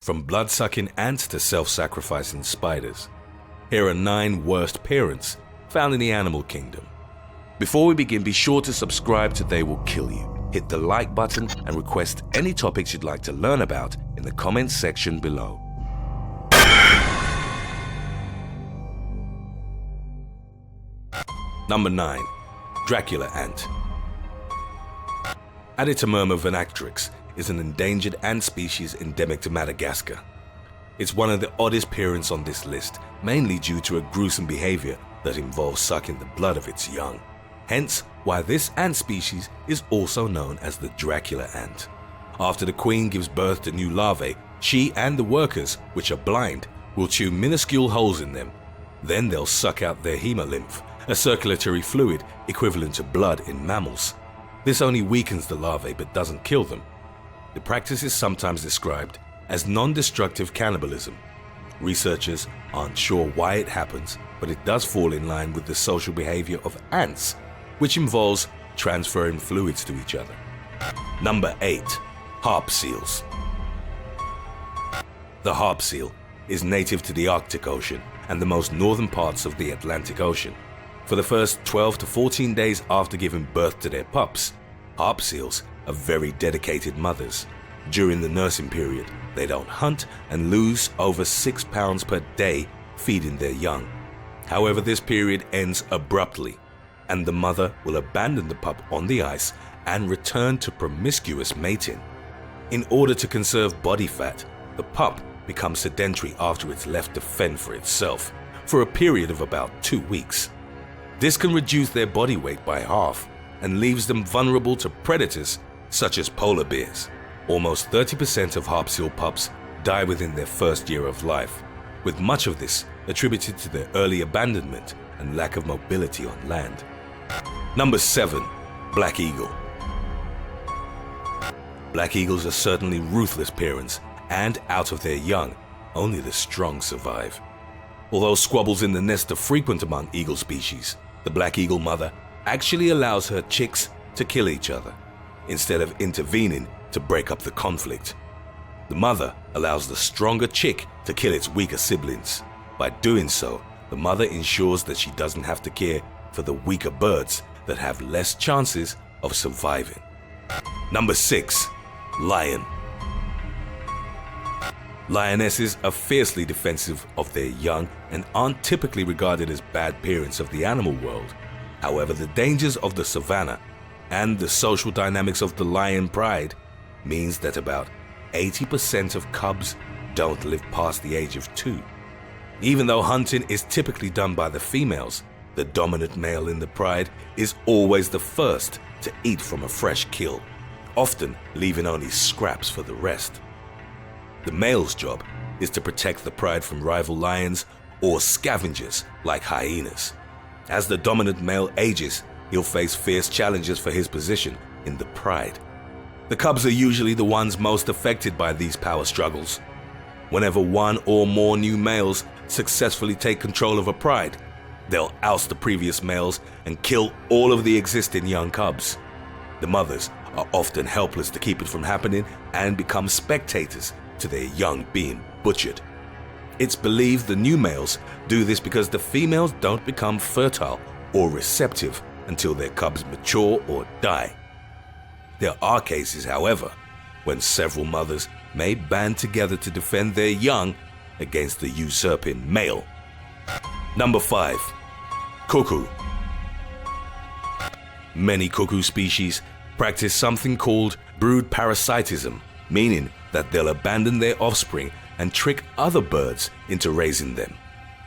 from blood-sucking ants to self-sacrificing spiders. Here are 9 worst parents found in the animal kingdom. Before we begin, be sure to subscribe to They Will Kill You. Hit the like button and request any topics you'd like to learn about in the comments section below. Number 9. Dracula Ant. Adetomyrma venatrix is an endangered ant species endemic to Madagascar. It's one of the oddest parents on this list, mainly due to a gruesome behavior that involves sucking the blood of its young. Hence why this ant species is also known as the Dracula ant. After the queen gives birth to new larvae, she and the workers, which are blind, will chew minuscule holes in them. Then they'll suck out their hemolymph, a circulatory fluid equivalent to blood in mammals. This only weakens the larvae but doesn't kill them. The practice is sometimes described as non-destructive cannibalism. Researchers aren't sure why it happens, but it does fall in line with the social behavior of ants, which involves transferring fluids to each other. Number 8. Harp seals. The harp seal is native to the Arctic Ocean and the most northern parts of the Atlantic Ocean. For the first 12 to 14 days after giving birth to their pups, harp seals are very dedicated mothers. During the nursing period, they don't hunt and lose over 6 pounds per day feeding their young. However, this period ends abruptly, and the mother will abandon the pup on the ice and return to promiscuous mating. In order to conserve body fat, the pup becomes sedentary after it's left to fend for itself for a period of about 2 weeks. This can reduce their body weight by half and leaves them vulnerable to predators such as polar bears. Almost 30% of harp seal pups die within their first year of life, with much of this attributed to their early abandonment and lack of mobility on land. Number 7. Black eagle. Black eagles are certainly ruthless parents, and out of their young, only the strong survive. Although squabbles in the nest are frequent among eagle species, the black eagle mother actually allows her chicks to kill each other, instead of intervening to break up the conflict. The mother allows the stronger chick to kill its weaker siblings. By doing so, the mother ensures that she doesn't have to care for the weaker birds that have less chances of surviving. Number 6. Lion. Lionesses are fiercely defensive of their young and aren't typically regarded as bad parents of the animal world. However, the dangers of the savannah and the social dynamics of the lion pride means that about 80% of cubs don't live past the age of 2. Even though hunting is typically done by the females, the dominant male in the pride is always the first to eat from a fresh kill, often leaving only scraps for the rest. The male's job is to protect the pride from rival lions or scavengers like hyenas. As the dominant male ages, he'll face fierce challenges for his position in the pride. The cubs are usually the ones most affected by these power struggles. Whenever one or more new males successfully take control of a pride, they'll oust the previous males and kill all of the existing young cubs. The mothers are often helpless to keep it from happening and become spectators to their young being butchered. It's believed the new males do this because the females don't become fertile or receptive until their cubs mature or die. There are cases, however, when several mothers may band together to defend their young against the usurping male. Number 5. Cuckoo. Many cuckoo species practice something called brood parasitism, meaning that they'll abandon their offspring and trick other birds into raising them.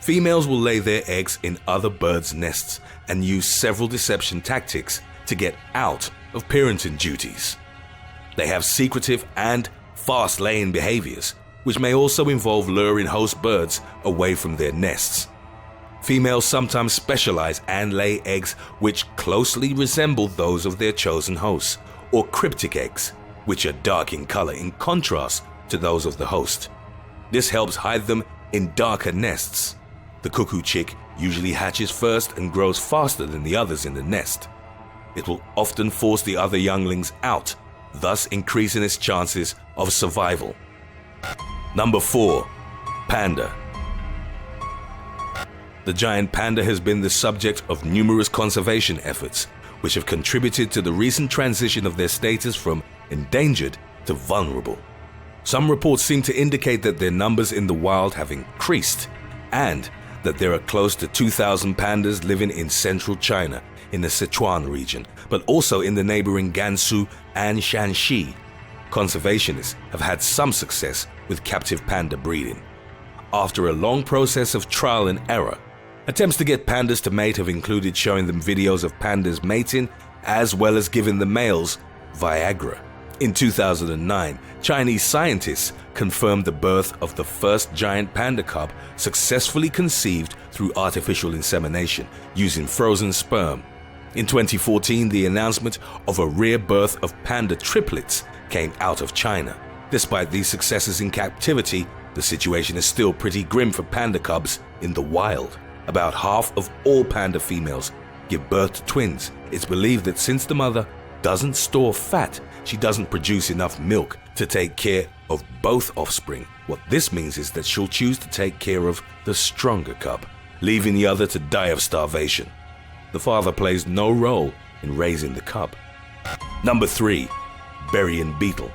Females will lay their eggs in other birds' nests and use several deception tactics to get out of parenting duties. They have secretive and fast-laying behaviors, which may also involve luring host birds away from their nests. Females sometimes specialize and lay eggs which closely resemble those of their chosen hosts, or cryptic eggs, which are dark in color in contrast to those of the host. This helps hide them in darker nests. The cuckoo chick usually hatches first and grows faster than the others in the nest. It will often force the other younglings out, thus increasing its chances of survival. Number 4. Panda. The giant panda has been the subject of numerous conservation efforts, which have contributed to the recent transition of their status from endangered to vulnerable. Some reports seem to indicate that their numbers in the wild have increased, and that there are close to 2,000 pandas living in central China in the Sichuan region, but also in the neighboring Gansu and Shanxi. Conservationists have had some success with captive panda breeding. After a long process of trial and error, attempts to get pandas to mate have included showing them videos of pandas mating as well as giving the males Viagra. In 2009, Chinese scientists confirmed the birth of the first giant panda cub successfully conceived through artificial insemination using frozen sperm. In 2014, the announcement of a rare birth of panda triplets came out of China. Despite these successes in captivity, the situation is still pretty grim for panda cubs in the wild. About half of all panda females give birth to twins. It's believed that since the mother doesn't store fat, she doesn't produce enough milk to take care of both offspring. What this means is that she'll choose to take care of the stronger cub, leaving the other to die of starvation. The father plays no role in raising the cub. Number 3. Burying beetle.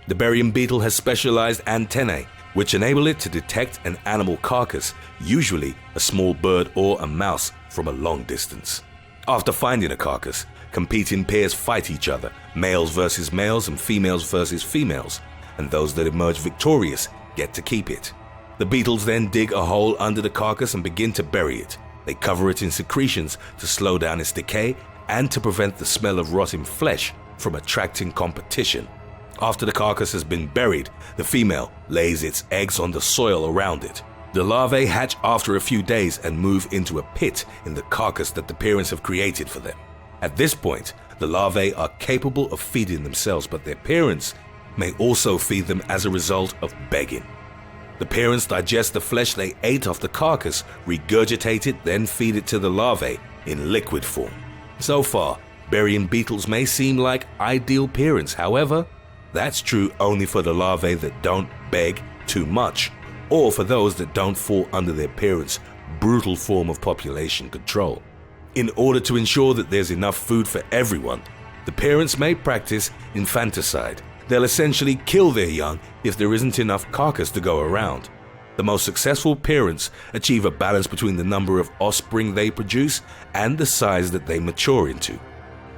The burying beetle has specialized antennae which enable it to detect an animal carcass, usually a small bird or a mouse, from a long distance. After finding a carcass, competing pairs fight each other, males versus males and females versus females, and those that emerge victorious get to keep it. The beetles then dig a hole under the carcass and begin to bury it. They cover it in secretions to slow down its decay and to prevent the smell of rotting flesh from attracting competition. After the carcass has been buried, the female lays its eggs on the soil around it. The larvae hatch after a few days and move into a pit in the carcass that the parents have created for them. At this point, the larvae are capable of feeding themselves, but their parents may also feed them as a result of begging. The parents digest the flesh they ate off the carcass, regurgitate it, then feed it to the larvae in liquid form. So far, burying beetles may seem like ideal parents. However, that's true only for the larvae that don't beg too much, or for those that don't fall under their parents' brutal form of population control. In order to ensure that there's enough food for everyone, the parents may practice infanticide. They'll essentially kill their young if there isn't enough carcass to go around. The most successful parents achieve a balance between the number of offspring they produce and the size that they mature into.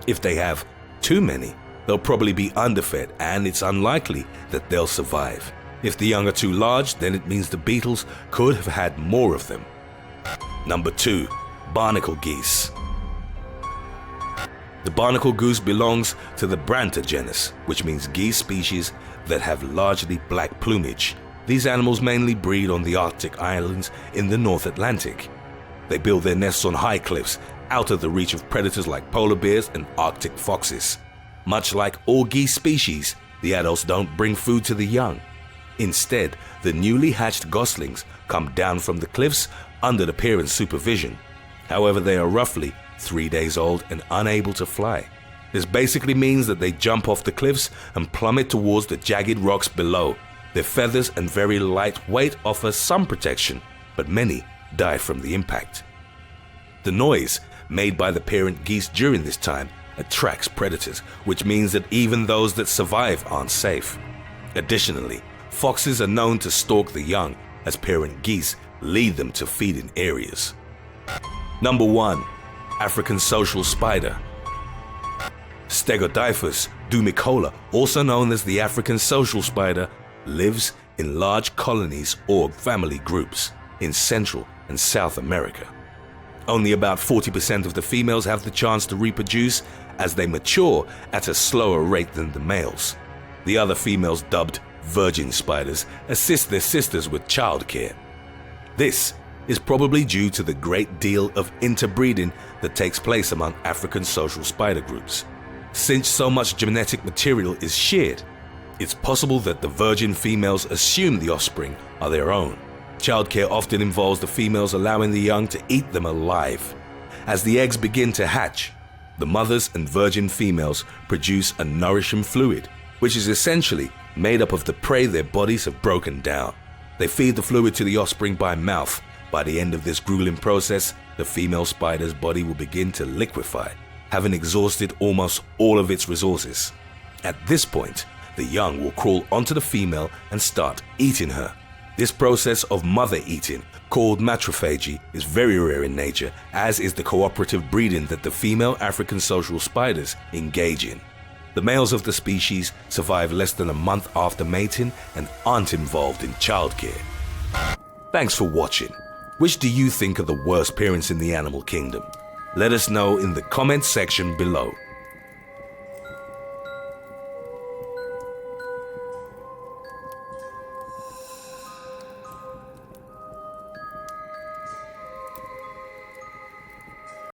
If they have too many, they'll probably be underfed, and it's unlikely that they'll survive. If the young are too large, then it means the beetles could have had more of them. Number 2. Barnacle geese. The barnacle goose belongs to the BRANTA genus, which means geese species that have largely black plumage. These animals mainly breed on the Arctic islands in the North Atlantic. They build their nests on high cliffs, out of the reach of predators like polar bears and Arctic foxes. Much like all geese species, the adults don't bring food to the young. Instead, the newly hatched goslings come down from the cliffs under the parents' supervision. However, they are roughly 3 days old and unable to fly. This basically means that they jump off the cliffs and plummet towards the jagged rocks below. Their feathers and very light weight offer some protection, but many die from the impact. The noise made by the parent geese during this time attracts predators, which means that even those that survive aren't safe. Additionally, foxes are known to stalk the young as parent geese lead them to feeding areas. Number 1. African social spider. Stegotyphus dumicola, also known as the African social spider, lives in large colonies or family groups in Central and South America. Only about 40% of the females have the chance to reproduce, as they mature at a slower rate than the males. The other females, dubbed virgin spiders, assist their sisters with childcare. This is probably due to the great deal of interbreeding that takes place among African social spider groups. Since so much genetic material is shared, it's possible that the virgin females assume the offspring are their own. Childcare often involves the females allowing the young to eat them alive. As the eggs begin to hatch, the mothers and virgin females produce a nourishing fluid, which is essentially made up of the prey their bodies have broken down. They feed the fluid to the offspring by mouth. By the end of this grueling process, the female spider's body will begin to liquefy, having exhausted almost all of its resources. At this point, the young will crawl onto the female and start eating her. This process of mother eating, called matrophagy, is very rare in nature, as is the cooperative breeding that the female African social spiders engage in. The males of the species survive less than a month after mating and aren't involved in childcare. Thanks for watching. Which do you think are the worst parents in the animal kingdom? Let us know in the comments section below.